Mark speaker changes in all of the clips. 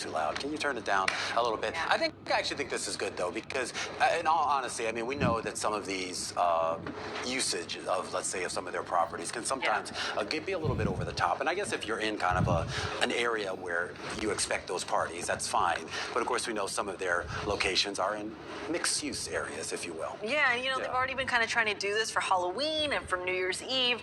Speaker 1: too loud. Can you turn it down a little bit?
Speaker 2: Yeah.
Speaker 1: I actually think this is good though, because in all honesty, I mean, we know that some of these usage of, let's say, of some of their properties can sometimes be a little bit over the top. And I guess if you're in kind of an area where you expect those parties, that's fine. But of course, we know some of their locations are in mixed use areas, if you will.
Speaker 2: Yeah, and they've already been kind of trying to do this for Halloween and for New Year's Eve.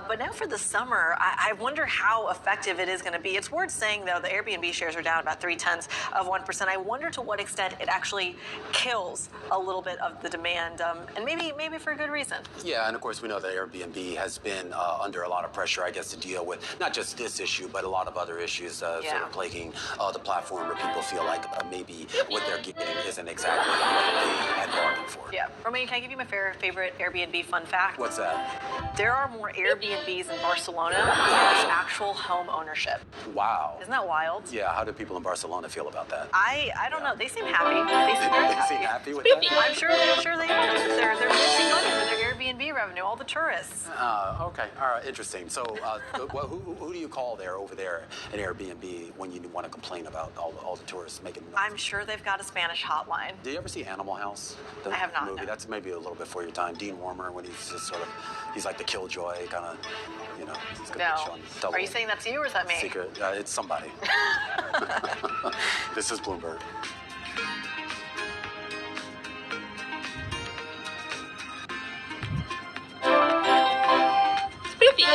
Speaker 2: But now for the summer, I wonder how effective it is going to be. It's worth saying, though, the Airbnb shares are down about 0.3%. I wonder to what extent it actually kills a little bit of the demand, and maybe for a good reason.
Speaker 1: Yeah, and of course, we know that Airbnb has been under a lot of pressure, I guess, to deal with not just this issue, but a lot of other issues sort of plaguing the platform, where people feel like maybe what they're getting isn't exactly what they had bargained for.
Speaker 2: Yeah. Romain, can I give you my favorite Airbnb fun fact?
Speaker 1: What's that?
Speaker 2: There are more Airbnbs in Barcelona than there's actual home ownership.
Speaker 1: Wow.
Speaker 2: Isn't that wild?
Speaker 1: Yeah, how do people in Barcelona feel about that?
Speaker 2: I don't know. They seem happy. They seem very happy.
Speaker 1: They seem happy with that?
Speaker 2: I'm sure they are. They're losing money with their Airbnb revenue, all the tourists.
Speaker 1: Okay. All right. Interesting. So who do you call over there at Airbnb when you want to complain about all the tourists making noise?
Speaker 2: I'm sure they've got a Spanish hotline.
Speaker 1: Did you ever see Animal House?
Speaker 2: I have not.
Speaker 1: Movie?
Speaker 2: No.
Speaker 1: That's maybe a little bit for your time. Dean Wormer, when he's just sort of, he's like the killjoy kind of, he's going to be shown double.
Speaker 2: Are you saying that's you or is that me?
Speaker 1: Secret. It's somebody. This is Bloomberg.
Speaker 3: Spoopy.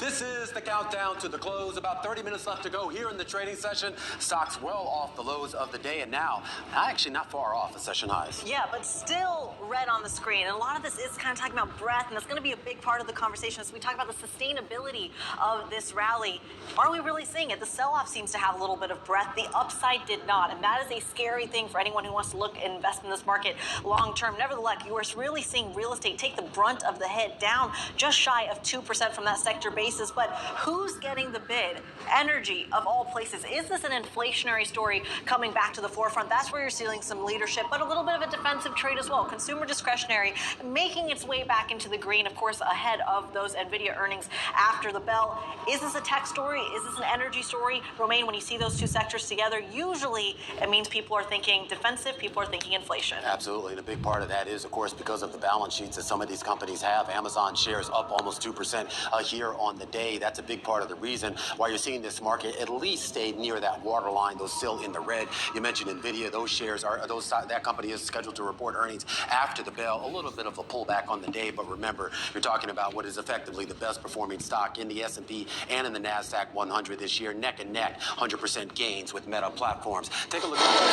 Speaker 1: This is the countdown to the close. About 30 minutes left to go here in the trading session. Stocks well off the lows of the day, and now actually not far off the session highs.
Speaker 2: Yeah, but still red on the screen. And a lot of this is kind of talking about breadth, and that's going to be a big part of the conversation as we talk about the sustainability of this rally. Are we really seeing it? The sell-off seems to have a little bit of breadth. The upside did not, and that is a scary thing for anyone who wants to look and invest in this market long term. Nevertheless, you are really seeing real estate take the brunt of the hit, down just shy of 2% from that sector basis. But who's getting the bid? Energy, of all places. Is this an inflationary story coming back to the forefront? That's where you're seeing some leadership, but a little bit of a defensive trade as well. Consumer discretionary making its way back into the green, of course, ahead of those NVIDIA earnings after the bell. Is this a tech story? Is this an energy story? Romain, when you see those two sectors together, usually it means people are thinking defensive, people are thinking inflation.
Speaker 1: Absolutely. And a big part of that is, of course, because of the balance sheets that some of these companies have. Amazon shares up almost 2% here on the day. That's a big part of the reason why you're seeing this market at least stay near that waterline, though still in the red. You mentioned NVIDIA. Those shares are, that company is scheduled to report earnings after the bell. A little bit of a pullback on the day, but remember, you're talking about what is effectively the best performing stock in the S&P and in the NASDAQ 100 this year, neck and neck, 100% gains with Meta Platforms. Take a look at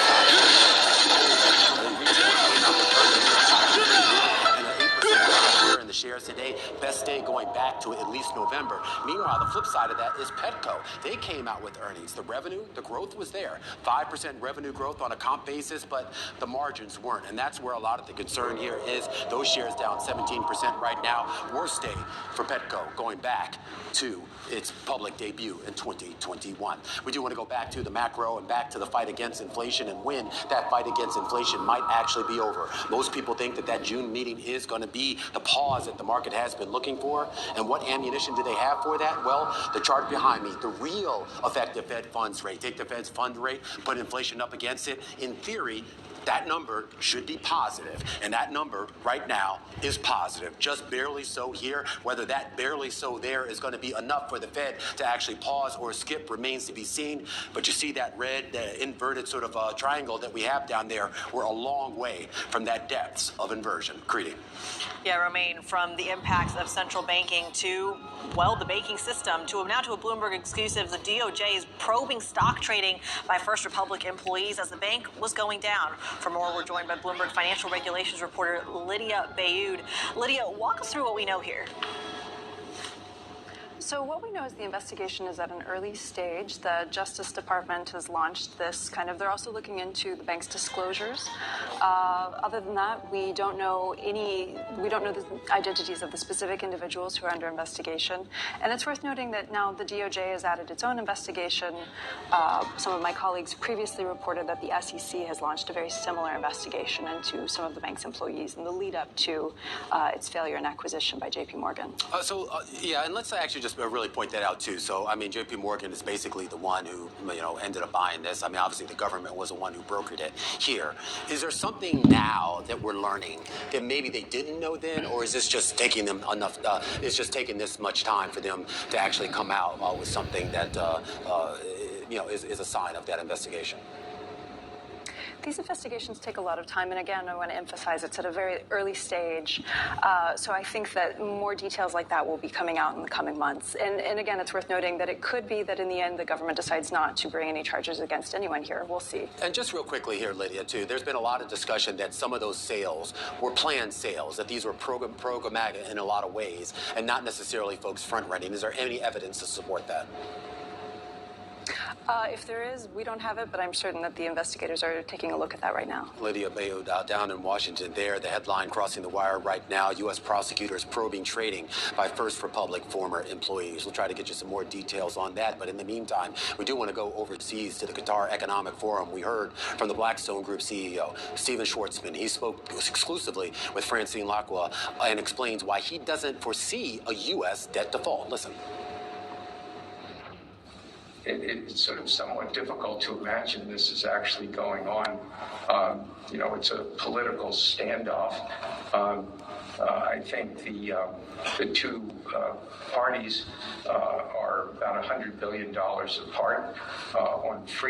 Speaker 1: in the shares today, best day going back to at least November. Meanwhile, the flip side of that is Petco. They came out with earnings. The revenue, the growth was there. 5% revenue growth on a comp basis, but the margins weren't. And that's where a lot of the concern here is. Those shares down 17% right now. Worst day for Petco going back to its public debut in 2021. We do want to go back to the macro and back to the fight against inflation and when that fight against inflation might actually be over. Most people think that that June meeting is going to be the pause that the market has been looking for. And what ammunition do they have for that? Well, the chart behind me, the real effective Fed funds rate. Take the Fed's fund rate, put inflation up against it. In theory, that number should be positive, and that number right now is positive, just barely so here. Whether that barely so there is going to be enough for the Fed to actually pause or skip remains to be seen. But you see that red inverted sort of triangle that we have down there. We're a long way from that depths of inversion. Creedy.
Speaker 2: Yeah, Romain, from the impacts of central banking to, well, the banking system, to now to a Bloomberg exclusive, the DOJ is probing stock trading by First Republic employees as the bank was going down. For more, we're joined by Bloomberg financial regulations reporter Lydia Bayud. Lydia, walk us through what we know here.
Speaker 3: So what we know is the investigation is at an early stage. The Justice Department has launched this they're also looking into the bank's disclosures. Other than that, we don't know the identities of the specific individuals who are under investigation. And it's worth noting that now the DOJ has added its own investigation. Some of my colleagues previously reported that the SEC has launched a very similar investigation into some of the bank's employees in the lead up to its failure and acquisition by JP Morgan.
Speaker 1: Yeah, and let's actually just really point that out too. So, I mean, JP Morgan is basically the one who, ended up buying this. I mean, obviously the government was the one who brokered it here. Is there something now that we're learning that maybe they didn't know then, or is this just taking them enough, it's just taking this much time for them to actually come out with something that, is a sign of that investigation?
Speaker 3: These investigations take a lot of time, and again, I want to emphasize it's at a very early stage. So I think that more details like that will be coming out in the coming months. And again, it's worth noting that it could be that in the end, the government decides not to bring any charges against anyone here. We'll see.
Speaker 1: And just real quickly here, Lydia, too, there's been a lot of discussion that some of those sales were planned sales, that these were programmatic in a lot of ways, and not necessarily folks front-running. Is there any evidence to support that?
Speaker 3: If there is, we don't have it, but I'm certain that the investigators are taking a look at that right now.
Speaker 1: Lydia Bayud down in Washington there. The headline crossing the wire right now, U.S. prosecutors probing trading by First Republic former employees. We'll try to get you some more details on that. But in the meantime, we do want to go overseas to the Qatar Economic Forum. We heard from the Blackstone Group CEO, Stephen Schwartzman. He spoke exclusively with Francine Lacqua and explains why he doesn't foresee a U.S. debt default. Listen.
Speaker 4: It's sort of somewhat difficult to imagine this is actually going on. It's a political standoff. I think the two parties are about $100 billion apart on free